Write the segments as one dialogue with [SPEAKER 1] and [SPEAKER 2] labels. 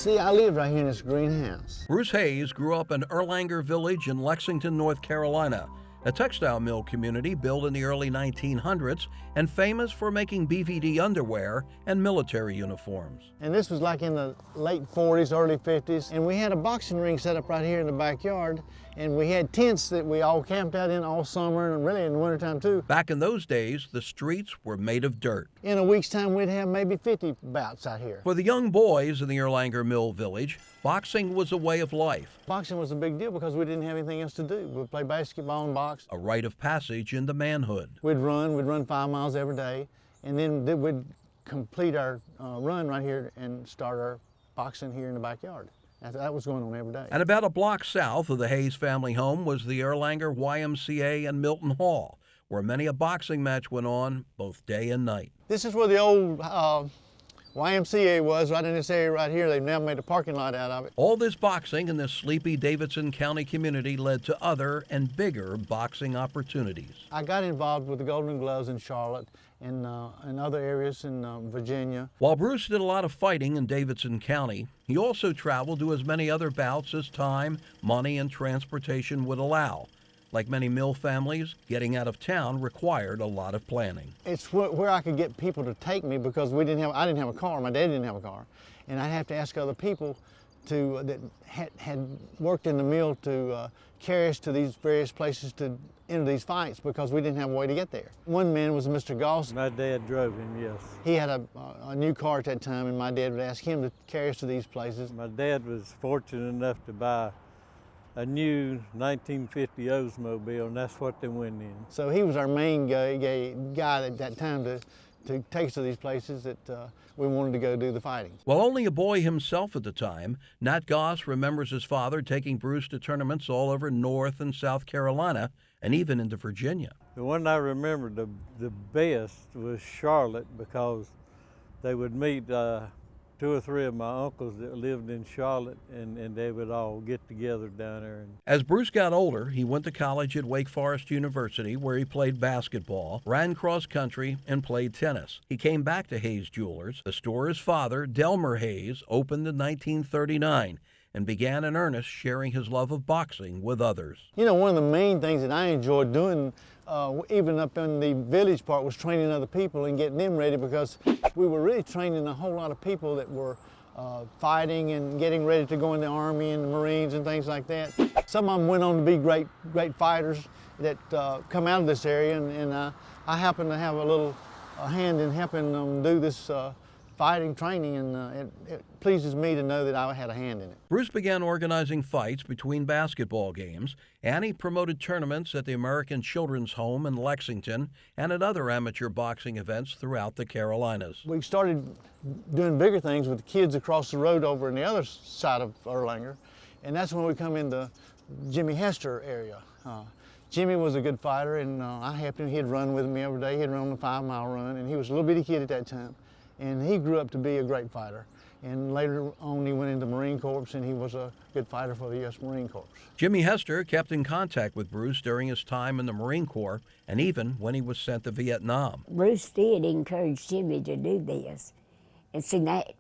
[SPEAKER 1] See, I live right here in this greenhouse.
[SPEAKER 2] Bruce Hayes grew up in Erlanger Village in Lexington, North Carolina, a textile mill community built in the early 1900s and famous for making BVD underwear and military uniforms.
[SPEAKER 1] And this was like in the late 40s, early 50s, and we had a boxing ring set up right here in the backyard, and we had tents that we all camped out in all summer and really in the wintertime too.
[SPEAKER 2] Back in those days, the streets were made of dirt.
[SPEAKER 1] In a week's time, we'd have maybe 50 bouts out here.
[SPEAKER 2] For the young boys in the Erlanger Mill Village, boxing was a way of life.
[SPEAKER 1] Boxing was a big deal because we didn't have anything else to do. We'd play basketball and box.
[SPEAKER 2] A rite of passage into manhood.
[SPEAKER 1] We'd run 5 miles every day, and then we'd complete our run right here and start our boxing here in the backyard. That was going on every day.
[SPEAKER 2] And about a block south of the Hayes family home was the Erlanger YMCA and Milton Hall, where many a boxing match went on both day and night.
[SPEAKER 1] This is where the old YMCA was, right in this area right here. They've now made a parking lot out of it.
[SPEAKER 2] All this boxing in this sleepy Davidson County community led to other and bigger boxing opportunities.
[SPEAKER 1] I got involved with the Golden Gloves in Charlotte and other areas in Virginia.
[SPEAKER 2] While Bruce did a lot of fighting in Davidson County, he also traveled to as many other bouts as time, money, and transportation would allow. Like many mill families, getting out of town required a lot of planning.
[SPEAKER 1] It's where I could get people to take me because I didn't have a car, my dad didn't have a car. And I'd have to ask other people that had worked in the mill to carry us to these various places to enter these fights because we didn't have a way to get there. One man was Mr. Goss.
[SPEAKER 3] My dad drove him, yes.
[SPEAKER 1] He had a new car at that time, and my dad would ask him to carry us to these places.
[SPEAKER 3] My dad was fortunate enough to buy a new 1950 Oldsmobile, and that's what they went in.
[SPEAKER 1] So he was our main guy at that time to take us to these places that we wanted to go do the fighting.
[SPEAKER 2] While only a boy himself at the time, Nat Goss remembers his father taking Bruce to tournaments all over North and South Carolina and even into Virginia.
[SPEAKER 3] The one I remember the best was Charlotte because they would meet 2 or 3 of my uncles that lived in Charlotte, and they would all get together down there.
[SPEAKER 2] As Bruce got older, he went to college at Wake Forest University, where he played basketball, ran cross country, and played tennis. He came back to Hayes Jewelers, the store his father, Delmer Hayes, opened in 1939, and began in earnest sharing his love of boxing with others.
[SPEAKER 1] You know, one of the main things that I enjoyed doing, even up in the village part, was training other people and getting them ready because we were really training a whole lot of people that were fighting and getting ready to go in the Army and the Marines and things like that. Some of them went on to be great fighters that come out of this area, and I happen to have a little hand in helping them do this fighting training, and it pleases me to know that I had a hand in it.
[SPEAKER 2] Bruce began organizing fights between basketball games, and he promoted tournaments at the American Children's Home in Lexington and at other amateur boxing events throughout the Carolinas.
[SPEAKER 1] We started doing bigger things with the kids across the road over on the other side of Erlanger, and that's when we come into Jimmy Hester area. Jimmy was a good fighter, and I helped him. He'd run with me every day. He'd run on a 5-mile run, and he was a little bitty kid at that time. And he grew up to be a great fighter. And later on, he went into Marine Corps, and he was a good fighter for the U.S. Marine Corps.
[SPEAKER 2] Jimmy Hester kept in contact with Bruce during his time in the Marine Corps, and even when he was sent to Vietnam.
[SPEAKER 4] Bruce did encourage Jimmy to do this. And see, that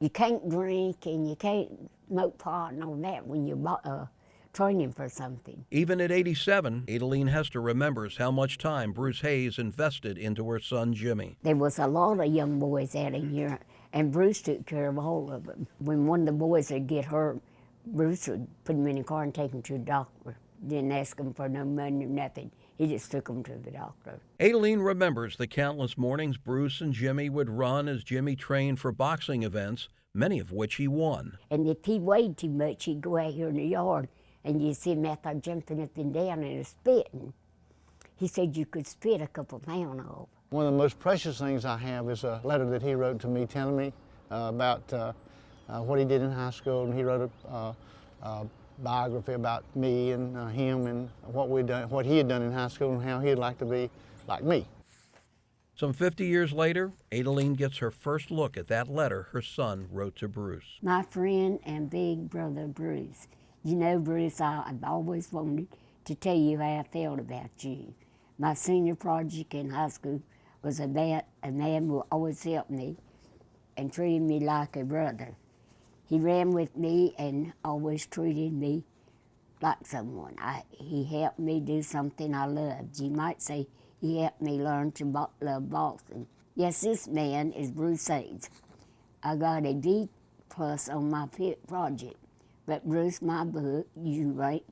[SPEAKER 4] you can't drink and you can't smoke pot and all that when you're training for something.
[SPEAKER 2] Even at 87, Adeline Hester remembers how much time Bruce Hayes invested into her son Jimmy.
[SPEAKER 4] There was a lot of young boys out of here, and Bruce took care of all of them. When one of the boys would get hurt, Bruce would put him in a car and take him to the doctor. Didn't ask him for no money or nothing. He just took him to the doctor.
[SPEAKER 2] Adeline remembers the countless mornings Bruce and Jimmy would run as Jimmy trained for boxing events, many of which he won.
[SPEAKER 4] And if he weighed too much, he'd go out here in the yard, and you see him out there jumping up and down and spitting. He said you could spit a couple pounds off.
[SPEAKER 1] One of the most precious things I have is a letter that he wrote to me telling me about what he did in high school, and he wrote a biography about me and him and what he had done in high school and how he'd like to be like me.
[SPEAKER 2] Some 50 years later, Adeline gets her first look at that letter her son wrote to Bruce.
[SPEAKER 4] My friend and big brother Bruce. You know, Bruce, I've always wanted to tell you how I felt about you. My senior project in high school was about a man who always helped me and treated me like a brother. He ran with me and always treated me like someone. He helped me do something I loved. You might say he helped me learn to love boxing. Yes, this man is Bruce Hayes. I got a D+ on my project, but Bruce, my book, you rate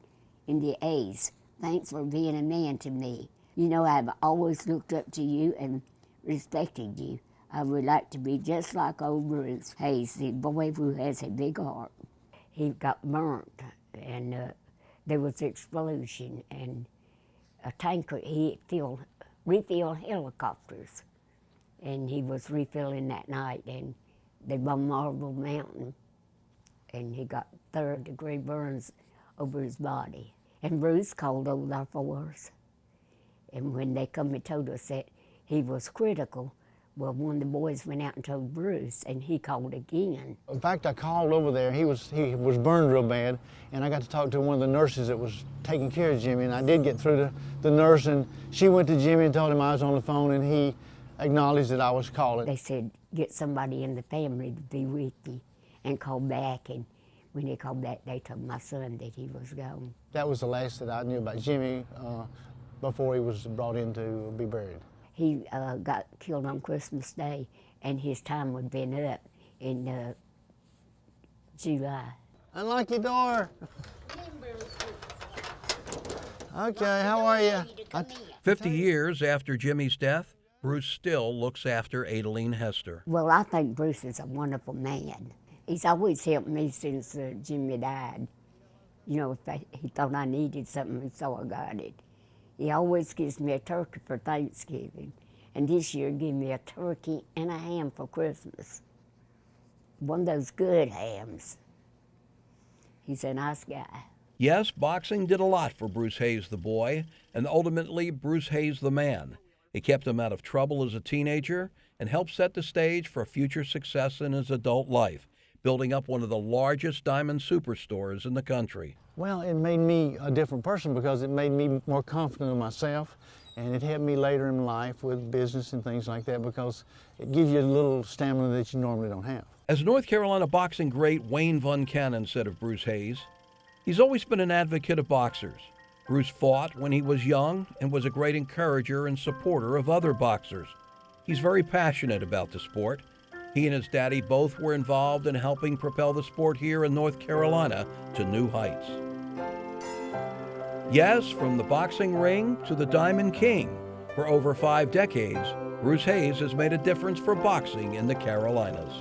[SPEAKER 4] in the A's. Thanks for being a man to me. You know, I've always looked up to you and respected you. I would like to be just like old Bruce Hayes, the boy who has a big heart. He got burnt, and there was an explosion, and a tanker, he refilled helicopters, and he was refilling that night, and they bombed Marble Mountain, and he got third-degree burns over his body. And Bruce called over there for us. And when they come and told us that he was critical, well, one of the boys went out and told Bruce, and he called again.
[SPEAKER 1] In fact, I called over there. He was burned real bad, and I got to talk to one of the nurses that was taking care of Jimmy, and I did get through to the nurse, and she went to Jimmy and told him I was on the phone, and he acknowledged that I was calling.
[SPEAKER 4] They said, get somebody in the family to be with you and call back, and when they called back, they told my son that he was gone.
[SPEAKER 1] That was the last that I knew about Jimmy before he was brought in to be buried.
[SPEAKER 4] He got killed on Christmas Day, and his time would have been up in July.
[SPEAKER 1] Unlock your door. Okay, how are you?
[SPEAKER 2] 50 years after Jimmy's death, Bruce still looks after Adeline Hester.
[SPEAKER 4] Well, I think Bruce is a wonderful man. He's always helped me since Jimmy died. You know, if he thought I needed something, so I got it. He always gives me a turkey for Thanksgiving, and this year gave me a turkey and a ham for Christmas. One of those good hams. He's a nice guy.
[SPEAKER 2] Yes, boxing did a lot for Bruce Hayes the boy, and ultimately Bruce Hayes the man. It kept him out of trouble as a teenager and helped set the stage for future success in his adult life, building up one of the largest diamond superstores in the country.
[SPEAKER 1] Well, it made me a different person because it made me more confident in myself, and it helped me later in life with business and things like that because it gives you a little stamina that you normally don't have.
[SPEAKER 2] As North Carolina boxing great Wayne Von Cannon said of Bruce Hayes, he's always been an advocate of boxers. Bruce fought when he was young and was a great encourager and supporter of other boxers. He's very passionate about the sport. He and his daddy both were involved in helping propel the sport here in North Carolina to new heights. Yes, from the boxing ring to the Diamond King, for over 5 decades, Bruce Hayes has made a difference for boxing in the Carolinas.